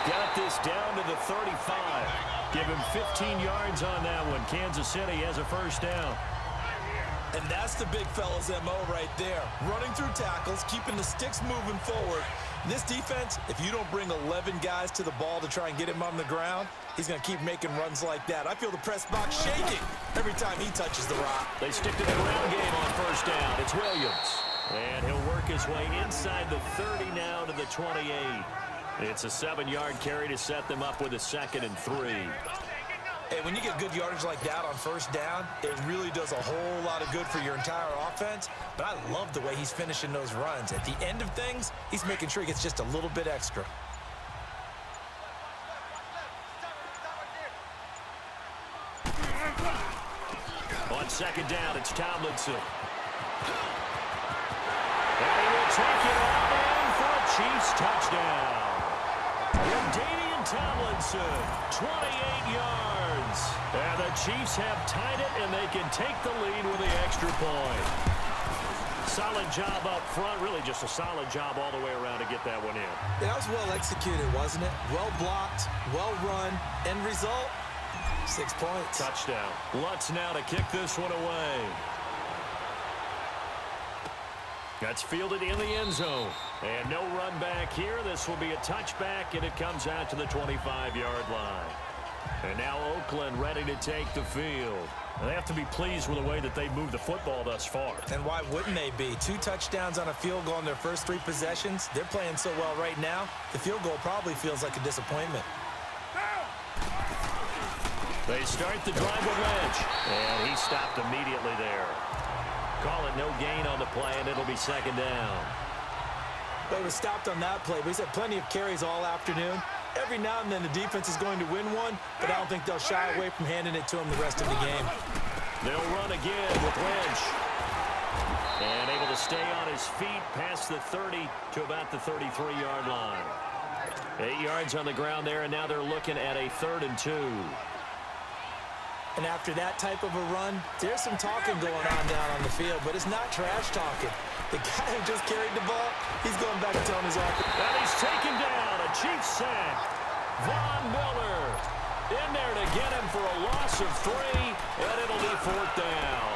got this down to the 35. Give him 15 yards on that one. Kansas City has a first down. And that's the big fella's MO right there. Running through tackles, keeping the sticks moving forward. This defense, if you don't bring 11 guys to the ball to try and get him on the ground, he's going to keep making runs like that. I feel the press box shaking every time he touches the rock. They stick to the ground game on first down. It's Williams. And he'll work his way inside the 30 now to the 28. It's a 7-yard carry to set them up with a 2nd and 3. Hey, when you get good yardage like that on first down, it really does a whole lot of good for your entire offense. But I love the way he's finishing those runs. At the end of things, he's making sure he gets just a little bit extra. On 2nd down, it's Tomlinson. And he will take it out and for a Chiefs touchdown. Tomlinson, 28 yards. And the Chiefs have tied it, and they can take the lead with the extra point. Solid job up front, really just a solid job all the way around to get that one in. That was well executed, wasn't it? Well blocked, well run. End result, 6 points. Touchdown. Lutz now to kick this one away. That's fielded in the end zone. And no run back here. This will be a touchback, and it comes out to the 25-yard line. And now Oakland ready to take the field. And they have to be pleased with the way that they moved the football thus far. And why wouldn't they be? 2 touchdowns on a field goal in their first 3 possessions. They're playing so well right now, the field goal probably feels like a disappointment. They start the drive with Lynch. And he stopped immediately there. Call it no gain on the play, and it'll be 2nd down. But he was stopped on that play. But he's had plenty of carries all afternoon. Every now and then the defense is going to win one, but I don't think they'll shy away from handing it to him the rest of the game. They'll run again with Lynch. And able to stay on his feet past the 30 to about the 33-yard line. 8 yards on the ground there, and now they're looking at a 3rd and 2. And after that type of a run, there's some talking going on down on the field, but it's not trash talking. The guy who just carried the ball, he's going back and telling his offense. And he's taken down. A Chiefs sack. Von Miller in there to get him for a loss of 3, and it'll be 4th down.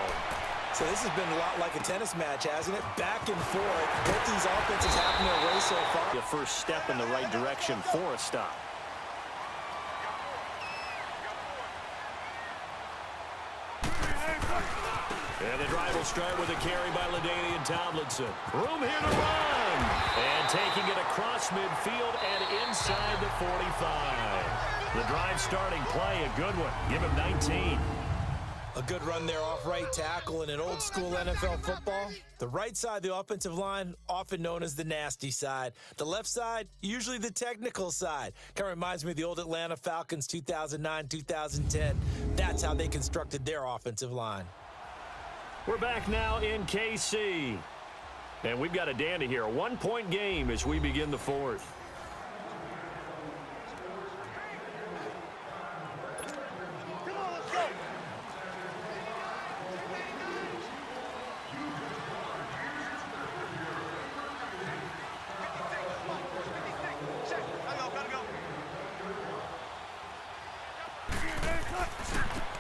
So this has been a lot like a tennis match, hasn't it? Back and forth. Both these offenses having their way so far. The first step in the right direction for a stop. And the drive will start with a carry by LaDainian Tomlinson. Room here to run. And taking it across midfield and inside the 45. The drive starting play, a good one. Give him 19. A good run there off right tackle in an old school NFL football. The right side of the offensive line, often known as the nasty side. The left side, usually the technical side. Kind of reminds me of the old Atlanta Falcons 2009-2010. That's how they constructed their offensive line. We're back now in KC. And we've got a dandy here. A 1-point game as we begin the 4th.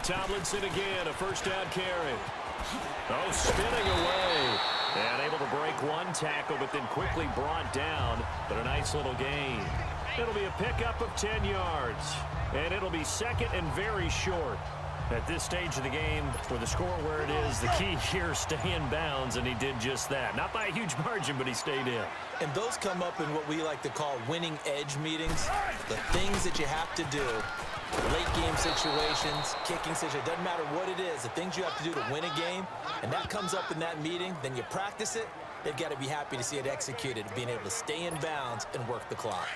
Tomlinson again, a first down carry. Oh, spinning away. And able to break one tackle, but then quickly brought down. But a nice little gain. It'll be a pickup of 10 yards. And it'll be 2nd and very short. At this stage of the game, with the score where it is, the key here, stay in bounds, and he did just that. Not by a huge margin, but he stayed in. And those come up in what we like to call winning edge meetings. The things that you have to do. Late game situations, kicking situations, doesn't matter what it is, the things you have to do to win a game, and that comes up in that meeting, then you practice it, they've got to be happy to see it executed, being able to stay in bounds and work the clock.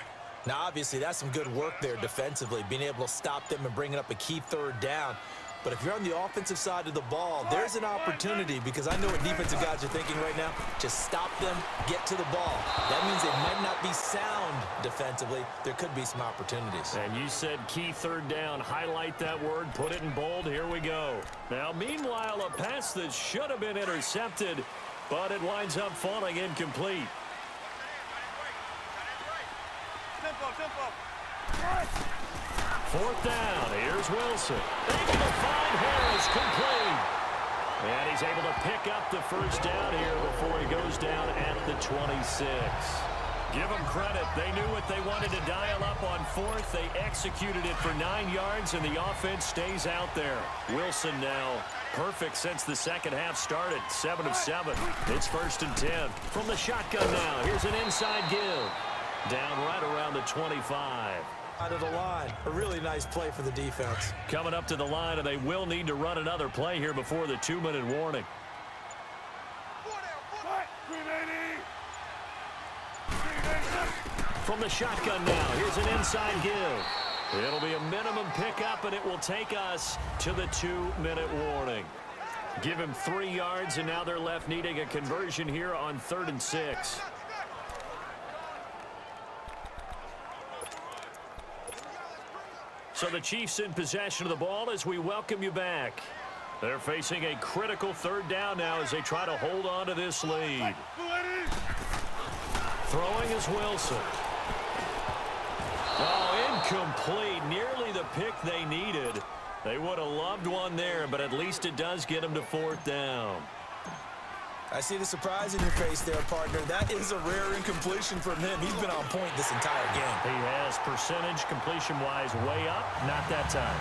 Now, obviously, that's some good work there defensively, being able to stop them and bringing up a key 3rd down. But if you're on the offensive side of the ball, there's an opportunity, because I know what defensive guys are thinking right now. Just stop them, get to the ball. That means they might not be sound defensively. There could be some opportunities. And you said key 3rd down. Highlight that word, put it in bold. Here we go. Now, meanwhile, a pass that should have been intercepted, but it winds up falling incomplete. Fourth down. Here's Wilson. Able to find Harris, complete. And he's able to pick up the first down here before he goes down at the 26. Give them credit. They knew what they wanted to dial up on fourth. They executed it for 9 yards, and the offense stays out there. Wilson now perfect since the second half started. 7 of 7. It's 1st and 10. From the shotgun now, here's an inside give. Down right around the 25. Out of the line. A really nice play for the defense. Coming up to the line, and they will need to run another play here before the 2-minute warning. From the shotgun now, here's an inside give. It'll be a minimum pickup, and it will take us to the 2-minute warning. Give him 3 yards, and now they're left needing a conversion here on 3rd and 6. So the Chiefs in possession of the ball as we welcome you back. They're facing a critical 3rd down now as they try to hold on to this lead. Throwing is Wilson. Oh, incomplete. Nearly the pick they needed. They would have loved one there, but at least it does get them to 4th down. I see the surprise in your face there, partner. That is a rare incompletion from him. He's been on point this entire game. He has percentage completion-wise way up. Not that time.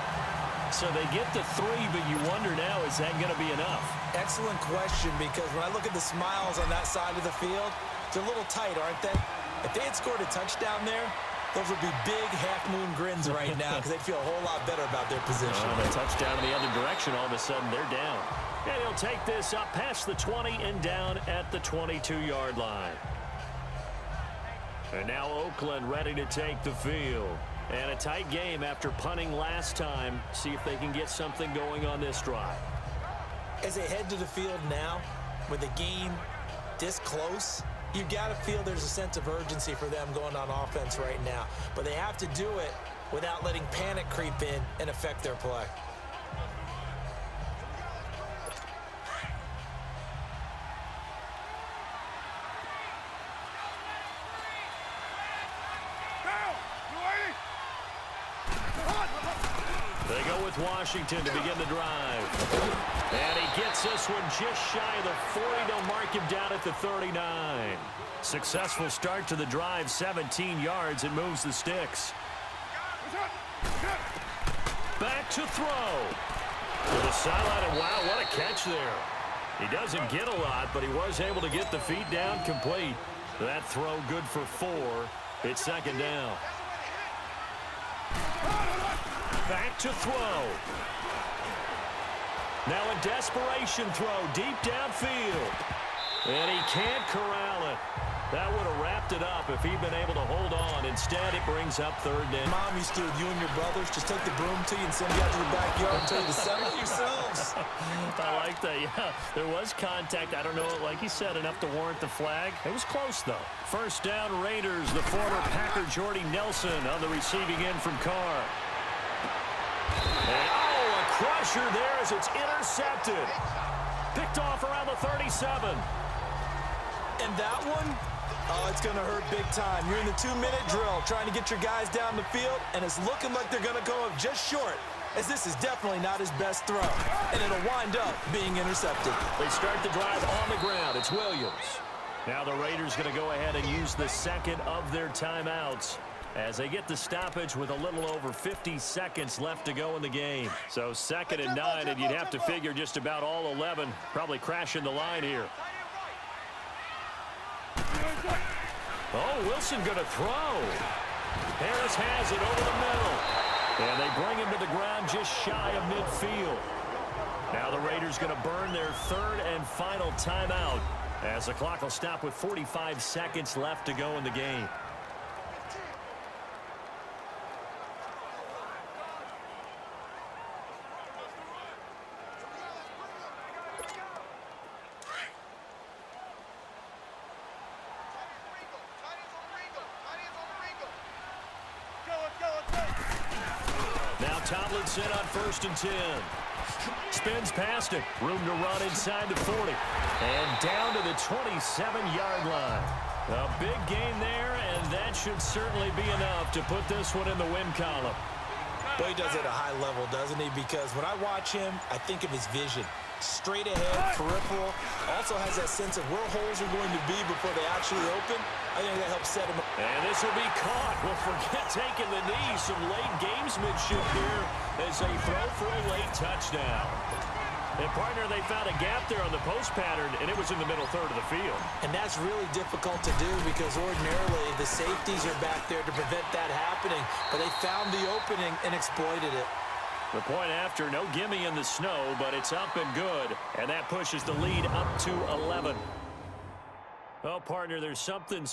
So they get to 3, but you wonder now, is that going to be enough? Excellent question, because when I look at the smiles on that side of the field, they're a little tight, aren't they? If they had scored a touchdown there, those would be big half-moon grins right now because they'd feel a whole lot better about their position. The touchdown in the other direction, all of a sudden they're down. And he'll take this up past the 20 and down at the 22-yard line. And now Oakland ready to take the field. And a tight game after punting last time. See if they can get something going on this drive. As they head to the field now, with the game this close, you got to feel there's a sense of urgency for them going on offense right now. But they have to do it without letting panic creep in and affect their play. They go with Washington to begin the drive. And he gets this one just shy of the 40. They'll mark him down at the 39. Successful start to the drive, 17 yards, and moves the sticks. Back to throw. To the sideline, and wow, what a catch there. He doesn't get a lot, but he was able to get the feet down complete. That throw good for 4. It's 2nd down. Back to throw. Now a desperation throw deep downfield. And he can't corral it. That would have wrapped it up if he'd been able to hold on. Instead, it brings up 3rd down. Mom used to, you and your brothers, just take the broom to you and send you out to the backyard and tell you to settle yourselves. I like that, yeah. There was contact. I don't know, like you said, enough to warrant the flag. It was close, though. 1st down, Raiders. The former Packer Jordy Nelson on the receiving end from Carr. And, a crusher there as it's intercepted. Picked off around the 37. And that one, it's going to hurt big time. You're in the 2-minute drill trying to get your guys down the field, and it's looking like they're going to go up just short, as this is definitely not his best throw. And it'll wind up being intercepted. They start the drive on the ground. It's Williams. Now the Raiders going to go ahead and use the second of their timeouts as they get the stoppage with a little over 50 seconds left to go in the game. So 2nd and 9, and you'd have to figure just about all 11 probably crashing the line here. Oh, Wilson going to throw. Harris has it over the middle. And they bring him to the ground just shy of midfield. Now the Raiders going to burn their 3rd and final timeout as the clock will stop with 45 seconds left to go in the game. Tomlinson on 1st and 10. Spins past it. Room to run inside the 40. And down to the 27-yard line. A big gain there, and that should certainly be enough to put this one in the win column. Well, he does it at a high level, doesn't he? Because when I watch him, I think of his vision. Straight ahead, peripheral. Also has that sense of where holes are going to be before they actually open. I think that helps set him up. And this will be caught. Well, forget taking the knee. Some late gamesmanship here as they throw for a late touchdown. And, partner, they found a gap there on the post pattern, and it was in the middle third of the field. And that's really difficult to do because ordinarily the safeties are back there to prevent that happening. But they found the opening and exploited it. The point after, no gimme in the snow, but it's up and good. And that pushes the lead up to 11. Well, partner, there's something